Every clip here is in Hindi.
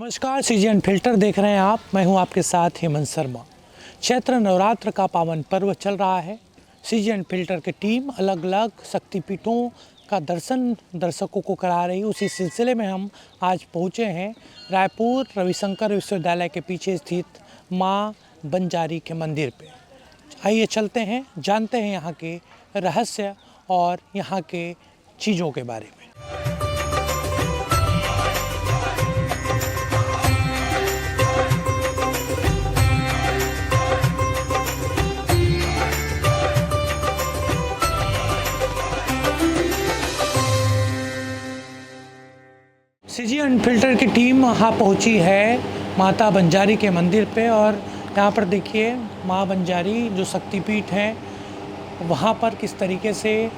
नमस्कार, सीजीएन फिल्टर देख रहे हैं आप। मैं हूं आपके साथ हेमंत शर्मा। चैत्र नवरात्र का पावन पर्व चल रहा है। सीजीएन फिल्टर की टीम अलग अलग शक्तिपीठों का दर्शन दर्शकों को करा रही। उसी सिलसिले में हम आज पहुंचे हैं रायपुर रविशंकर विश्वविद्यालय के पीछे स्थित माँ बंजारी के मंदिर पे। आइए चलते हैं, जानते हैं यहाँ के रहस्य और यहाँ के चीज़ों के बारे में। सीजीएन फिल्टर की टीम यहाँ पहुँची है माता बंजारी के मंदिर पे, और यहाँ पर देखिए माँ बंजारी जो शक्तिपीठ है वहाँ पर किस तरीके से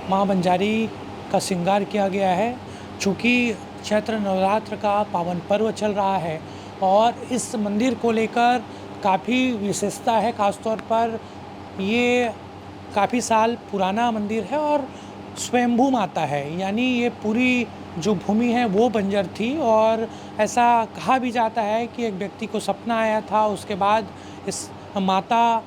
माँ बंजारी का श्रृंगार किया गया है। चूँकि चैत्र नवरात्र का पावन पर्व चल रहा है और इस मंदिर को लेकर काफ़ी विशेषता है। ख़ासतौर पर ये काफ़ी साल पुराना मंदिर है और स्वयंभू माता है, यानी ये पूरी जो भूमि है वो बंजर थी। और ऐसा कहा भी जाता है कि एक व्यक्ति को सपना आया था, उसके बाद इस माता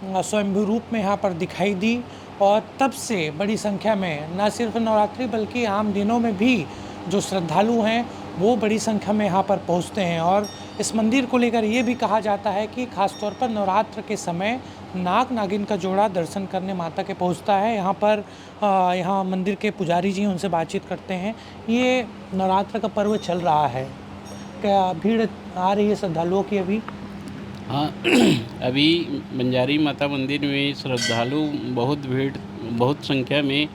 स्वयंभू रूप में यहाँ पर दिखाई दी, और तब से बड़ी संख्या में न सिर्फ नवरात्रि बल्कि आम दिनों में भी जो श्रद्धालु हैं वो बड़ी संख्या में यहाँ पर पहुँचते हैं। और इस मंदिर को लेकर ये भी कहा जाता है कि ख़ासतौर पर नवरात्र के समय नाग नागिन का जोड़ा दर्शन करने माता के पहुँचता है। यहाँ पर यहाँ मंदिर के पुजारी जी उनसे बातचीत करते हैं। ये नवरात्र का पर्व चल रहा है, क्या भीड़ आ रही है श्रद्धालुओं की अभी? हाँ अभी बंजारी माता मंदिर में श्रद्धालु बहुत संख्या में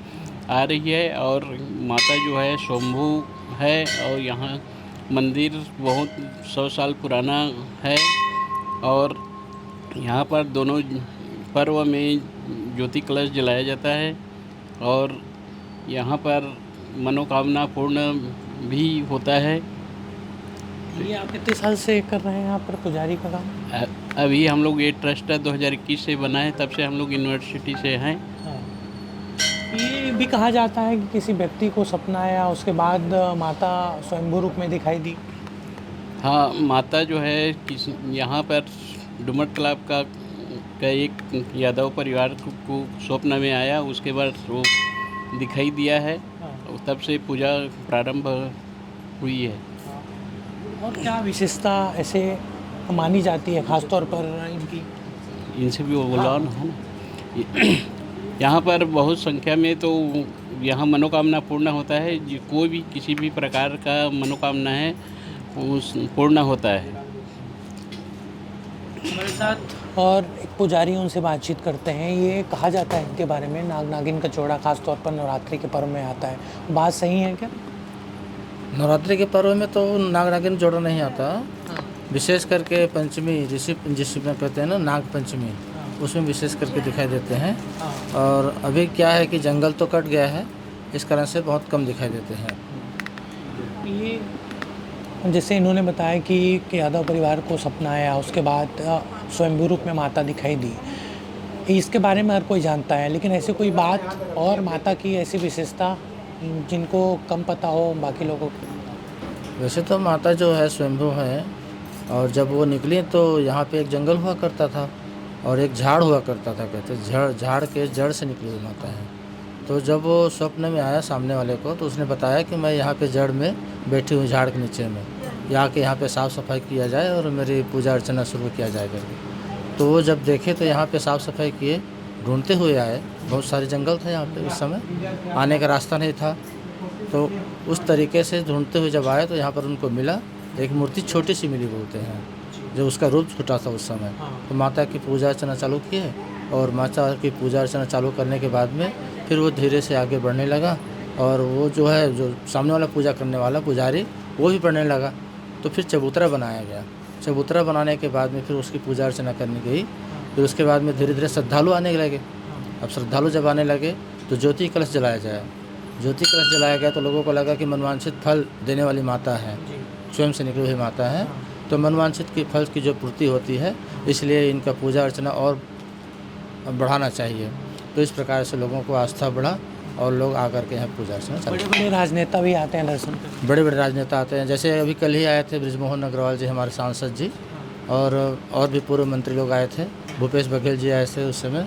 आ रही है। और माता जो है शंभू है और यहाँ मंदिर बहुत 100 साल पुराना है। और यहाँ पर दोनों पर्व में ज्योति कलश जलाया जाता है और यहाँ पर मनोकामना पूर्ण भी होता है। ये आप कितने साल से कर रहे हैं यहाँ पर पुजारी का काम? अभी हम लोग ये ट्रस्ट 2021 से बना है, तब से हम लोग यूनिवर्सिटी से हैं। हाँ। ये भी कहा जाता है कि किसी व्यक्ति को सपना आया, उसके बाद माता स्वयंभू रूप में दिखाई दी। हाँ, माता जो है किसी यहाँ पर डुमर तालाब का एक यादव परिवार को स्वप्न में आया, उसके बाद वो दिखाई दिया है। हाँ। तब से पूजा प्रारंभ हुई है। और क्या विशेषता ऐसे मानी जाती है खासतौर पर इनकी? इनसे भी वो बोलान है ना। यहाँ पर बहुत संख्या में तो यहाँ मनोकामना पूर्ण होता है। कोई भी किसी भी प्रकार का मनोकामना है वो पूर्ण होता है। हमारे साथ और एक पुजारी, उनसे बातचीत करते हैं। ये कहा जाता है इनके बारे में नाग नागिन का जोड़ा खासतौर पर नवरात्रि के पर्व में आता है, बात सही है क्या? नवरात्रि के पर्व में तो नाग नागिन जोड़ा नहीं आता। हाँ। विशेष करके पंचमी जिसमें कहते हैं ना नाग पंचमी, उसमें विशेष करके दिखाई देते हैं। हाँ। और अभी क्या है कि जंगल तो कट गया है, इस कारण से बहुत कम दिखाई देते हैं। ये जैसे इन्होंने बताया कि यादव परिवार को सपना आया, उसके बाद स्वयंभू रूप में माता दिखाई दी। इसके बारे में हर कोई जानता है, लेकिन ऐसी कोई बात और माता की ऐसी विशेषता जिनको कम पता हो बाकी लोगों को? वैसे तो माता जो है स्वयंभू है, और जब वो निकली तो यहाँ पे एक जंगल हुआ करता था और एक झाड़ हुआ करता था। कहते झाड़ के जड़ से निकली हुई माता है। तो जब वो स्वप्न में आया सामने वाले को, तो उसने बताया कि मैं यहाँ पे जड़ में बैठी हुई झाड़ के नीचे में, यहाँ पे साफ़ सफाई किया जाए और मेरी पूजा अर्चना शुरू किया जाए करके। तो वो जब देखे तो यहाँ पे साफ़ सफाई किए, ढूंढते हुए आए। बहुत सारे जंगल था यहाँ पे, उस समय आने का रास्ता नहीं था। तो उस तरीके से ढूंढते हुए जब आए तो यहाँ पर उनको मिला एक मूर्ति, छोटी सी मिली बोलते हैं, जो उसका रूप छोटा था उस समय। तो माता की पूजा अर्चना चालू किए, और माता की पूजा अर्चना चालू करने के बाद में फिर वो धीरे से आगे बढ़ने लगा। और वो जो है जो सामने वाला पूजा करने वाला पुजारी, वो भी बढ़ने लगा। तो फिर चबूतरा बनाया गया। चबूतरा बनाने के बाद में फिर उसकी पूजा अर्चना करनी गई। फिर उसके बाद में धीरे धीरे श्रद्धालु आने लगे। अब श्रद्धालु जब आने लगे तो ज्योति कलश जलाया जाए। ज्योति कलश जलाया गया तो लोगों को लगा कि मनवांछित फल देने वाली माता है, स्वयं से निकली हुई माता है। तो मनवांछित की फल की जो पूर्ति होती है, इसलिए इनका पूजा अर्चना और बढ़ाना चाहिए। तो इस प्रकार से लोगों को आस्था बढ़ा और लोग आकर के यहाँ पूजा अर्चना बड़े चलते बड़े राजनेता भी आते हैं दर्शन करने। हैं। बड़े बड़े राजनेता आते हैं, जैसे अभी कल ही आए थे बृजमोहन अग्रवाल जी, हमारे सांसद जी, और भी पूर्व मंत्री लोग आए थे। भूपेश बघेल जी आए थे उस समय,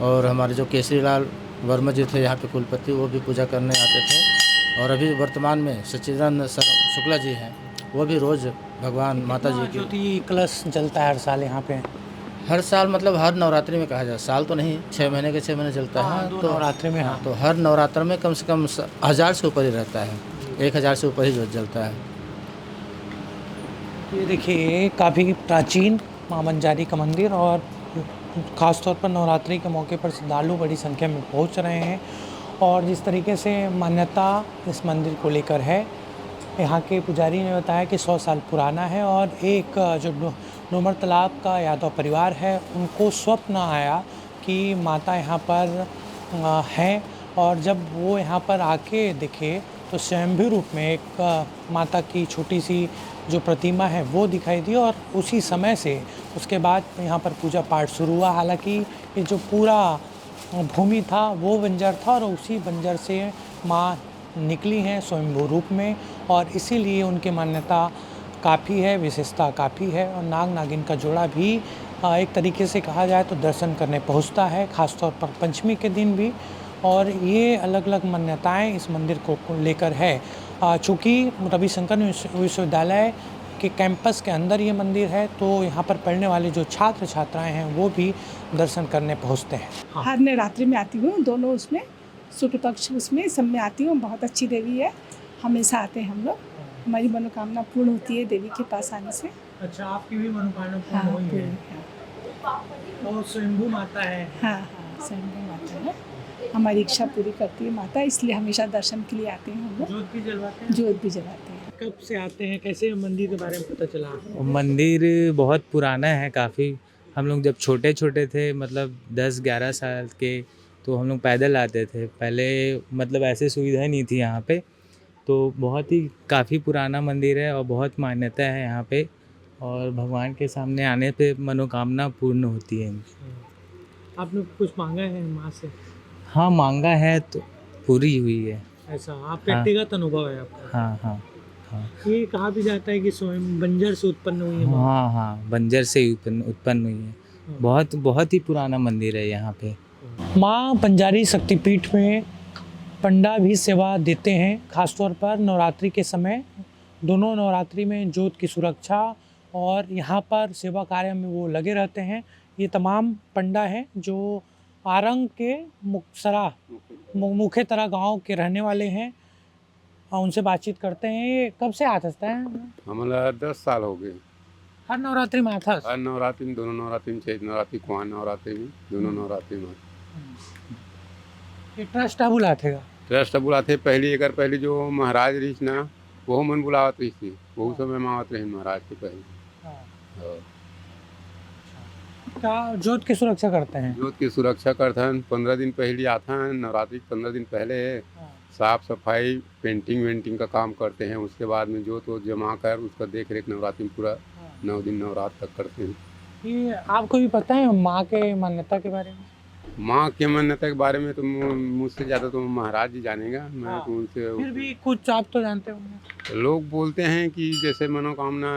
और हमारे जो केसरी लाल वर्मा जी थे यहाँ पे कुलपति, वो भी पूजा करने आते थे। और अभी वर्तमान में सच्चिदानंद शुक्ला जी हैं, वो भी रोज़ भगवान माता जी की ज्योति कलश जलता है हर साल यहाँ पे। हर साल, मतलब हर नवरात्रि में कहा जाए, साल तो नहीं, 6 महीने के 6 महीने चलता है। दो तो नवरात्रि में हाँ। तो हर नवरात्र में कम से कम 1000 से ऊपर ही रहता है, 1000 से ऊपर ही जोत जलता है। ये देखिए काफ़ी प्राचीन माँ बंजारी का मंदिर, और ख़ास तौर पर नवरात्रि के मौके पर श्रद्धालु बड़ी संख्या में पहुंच रहे हैं। और जिस तरीके से मान्यता इस मंदिर को लेकर है, यहाँ के पुजारी ने बताया कि 100 साल पुराना है। और एक जो डूमर तालाब का यादव परिवार है, उनको स्वप्न आया कि माता यहाँ पर हैं, और जब वो यहाँ पर आके दिखे तो स्वयंभू रूप में एक माता की छोटी सी जो प्रतिमा है वो दिखाई दी। और उसी समय से उसके बाद यहाँ पर पूजा पाठ शुरू हुआ। हालांकि ये जो पूरा भूमि था वो बंजर था, और उसी बंजर से माँ निकली हैं स्वयंभू रूप में, और इसीलिए उनकी मान्यता काफ़ी है, विशेषता काफ़ी है। और नाग नागिन का जोड़ा भी एक तरीके से कहा जाए तो दर्शन करने पहुंचता है, ख़ासतौर पर पंचमी के दिन भी। और ये अलग अलग मान्यताएं इस मंदिर को लेकर है। चूँकि रविशंकर विश्वविद्यालय के कैंपस के अंदर ये मंदिर है, तो यहाँ पर पढ़ने वाले जो छात्र छात्राएं हैं वो भी दर्शन करने पहुँचते हैं। हर नवरात्रि में आती हूँ, दोनों उसमें शुक्ल पक्ष उसमें सब में आती हूँ। बहुत अच्छी देवी है, हमेशा आते हैं हम लोग। हमारी मनोकामना पूर्ण होती है देवी के पास आने से। अच्छा, आपकी भी मनोकामना हाँ, पूर्ण हुई पूर्ण, है। हाँ। और स्वयंभू माता है। हाँ हाँ, स्वयं माता है, हमारी इच्छा पूरी करती है माता, इसलिए हमेशा दर्शन के लिए आते हैं हम लोग। जोत भी जलवाते हैं। जोत भी जलाते हैं। कब से आते हैं, कैसे मंदिर के बारे में पता चला? मंदिर बहुत पुराना है काफ़ी। हम लोग जब छोटे छोटे थे, मतलब 10-11 साल के, तो हम लोग पैदल आते थे पहले। मतलब ऐसे सुविधा नहीं थी यहाँ पे, तो बहुत ही काफ़ी पुराना मंदिर है और बहुत मान्यता है यहाँ पे। और भगवान के सामने आने पे मनोकामना पूर्ण होती है। आपने कुछ मांगा है माँ से? हाँ, मांगा है तो पूरी हुई है। ऐसा आप व्यक्तिगत अनुभव है आपका? हाँ हाँ हाँ ये कहा भी जाता है कि स्वयं बंजर से उत्पन्न हुई है माँ। हाँ हाँ, बंजर से उत्पन्न हुई है। बहुत ही पुराना मंदिर है यहाँ पे। माँ बंजारी शक्तिपीठ में पंडा भी सेवा देते हैं, खासतौर पर नवरात्रि के समय। दोनों नवरात्रि में जोत की सुरक्षा और यहाँ पर सेवा कार्य में वो लगे रहते हैं। ये तमाम पंडा हैं जो आरंग के मुखेतरा गांव के रहने वाले हैं, और उनसे बातचीत करते हैं। ये कब से आता है? हमारा 10 साल हो गए। हर नवरात्रि में आता है? हर नवरात्रि में, दोनों नवरात्रि में, चैत नवरात्रि, कुआं नवरात्रि में, दोनों नवरात्रि में। ये ट्रस्ट है बुलाते का? ट्रस्ट बुलाते पहली एक पहले जो महाराज रही ना, वो मन बुलावत रही थी, बहुत समय मावत रही महाराज के पहले। हाँ। क्या जोत की सुरक्षा करते हैं? जोत की सुरक्षा करते हैं। 15 दिन पहले आता है, नवरात्रि 15 दिन पहले साफ सफाई, पेंटिंग वेंटिंग का काम करते हैं। उसके बाद में जोत वो जमा कर उसका देख रेख नवरात्रि में पूरा 9 दिन नवरात्र तक करते हैं। ये आपको भी पता है माँ के मान्यता के बारे में? माँ के मान्यता के बारे में तो मुझसे ज़्यादा तो महाराज जी जानेगा। मैं तो उनसे फिर भी कुछ आप तो जानते होंगे। लोग बोलते हैं कि जैसे मनोकामना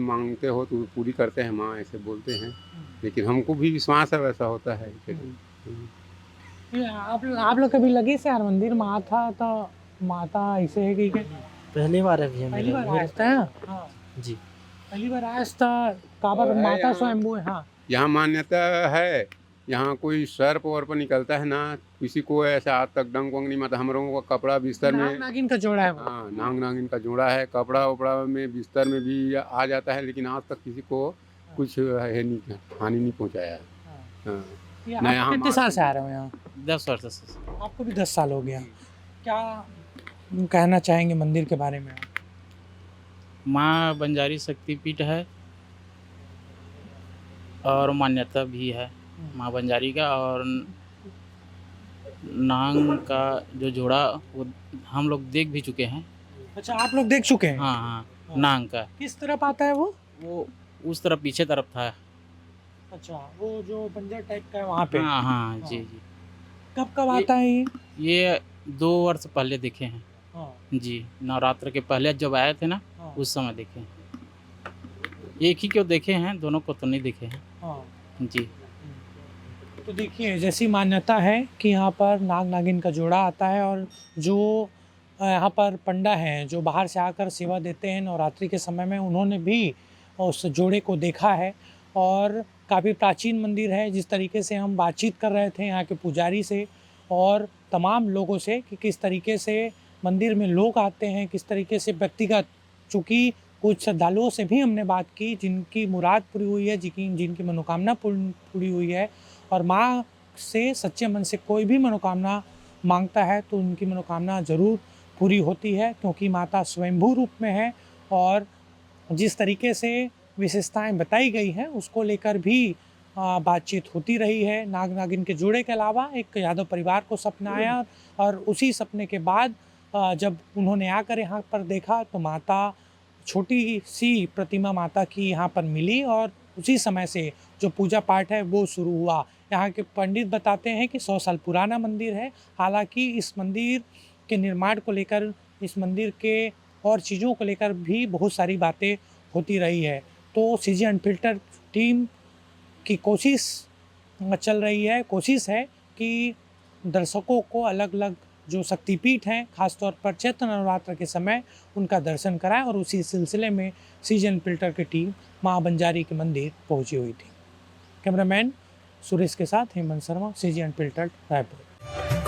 मांगते हो तो पूरी करते हैं माँ, ऐसे बोलते हैं। लेकिन हमको भी विश्वास है वैसा होता है। ये आप लोग कभी लगे से यार मंदिर माता तो माता ऐसे है कि क्या? पहली बार है भैया, पहली बार आया था? हाँ जी, पहली बार आया था। काबर माता स्वयंभू है। हाँ, यहाँ मान्यता है, यहाँ कोई सर्प वर्प निकलता है ना, किसी को ऐसा आज तक डंक वंग नहीं मारता। हम लोगों का कपड़ा बिस्तर नाग में, नागिन का जोड़ा है वो। हाँ, नाग नागिन का जोड़ा है। कपड़ा वपड़ा में बिस्तर में भी आ जाता है, लेकिन आज तक किसी को कुछ है नहीं, हानि नहीं पहुँचाया है। हाँ। ये नहीं, आप हम कितने साल से आ रहे हो यहाँ? 10 वर्ष से। आपको भी 10 साल हो गया। क्या कहना चाहेंगे मंदिर के बारे में? माँ बंजारी शक्तिपीठ है और मान्यता भी है माँ बंजारी का। और नांग का जो जोड़ा वो हम लोग देख भी चुके हैं। अच्छा, आप लोग देख चुके हैं? हाँ हाँ, नांग का किस तरफ आता है वो उस तरफ पीछे तरफ था। अच्छा, वो जो बंजर टाइप का है वहाँ पे? हाँ हाँ जी जी। कब कब आता है ये? ये 2 वर्ष पहले देखे हैं। हाँ जी, नवरात्र के पहले जब आए थे ना, हाँ उस समय देखे हैं। एक ही को देखे हैं, दोनों को तो नहीं देखे हैं। हाँ। जी। तो देखिए जैसी मान्यता है कि यहाँ पर नाग नागिन का जोड़ा आता है और जो यहाँ पर पंडा हैं जो बाहर से आकर सेवा देते हैं नवरात्रि के समय में, उन्होंने भी उस जोड़े को देखा है। और काफ़ी प्राचीन मंदिर है। जिस तरीके से हम बातचीत कर रहे थे यहाँ के पुजारी से और तमाम लोगों से कि किस तरीके से मंदिर में लोग आते हैं, किस तरीके से व्यक्तिगत, चूँकि कुछ श्रद्धालुओं से भी हमने बात की जिनकी मुराद पूरी हुई है, जिनकी मनोकामना पूरी हुई है। और माँ से सच्चे मन से कोई भी मनोकामना मांगता है तो उनकी मनोकामना ज़रूर पूरी होती है, क्योंकि माता स्वयंभू रूप में है। और जिस तरीके से विशेषताएं बताई गई हैं उसको लेकर भी बातचीत होती रही है। नाग नागिन के जोड़े के अलावा एक यादव परिवार को सपना आया और उसी सपने के बाद जब उन्होंने आकर यहाँ पर देखा तो माता, छोटी सी प्रतिमा माता की यहाँ पर मिली और उसी समय से जो पूजा पाठ है वो शुरू हुआ। यहाँ के पंडित बताते हैं कि 100 साल पुराना मंदिर है। हालांकि इस मंदिर के निर्माण को लेकर, इस मंदिर के और चीज़ों को लेकर भी बहुत सारी बातें होती रही है। तो सीजी अनफिल्टर टीम की कोशिश चल रही है, कोशिश है कि दर्शकों को अलग अलग जो शक्तिपीठ हैं खासतौर पर चैत्र नवरात्र के समय उनका दर्शन कराएं। और उसी सिलसिले में सीजी अनफिल्टर की टीम माँ बंजारी के मंदिर पहुंची हुई थी। कैमरामैन सुरेश के साथ हेमंत शर्मा, सीजी अनफिल्टर्ड, रायपुर।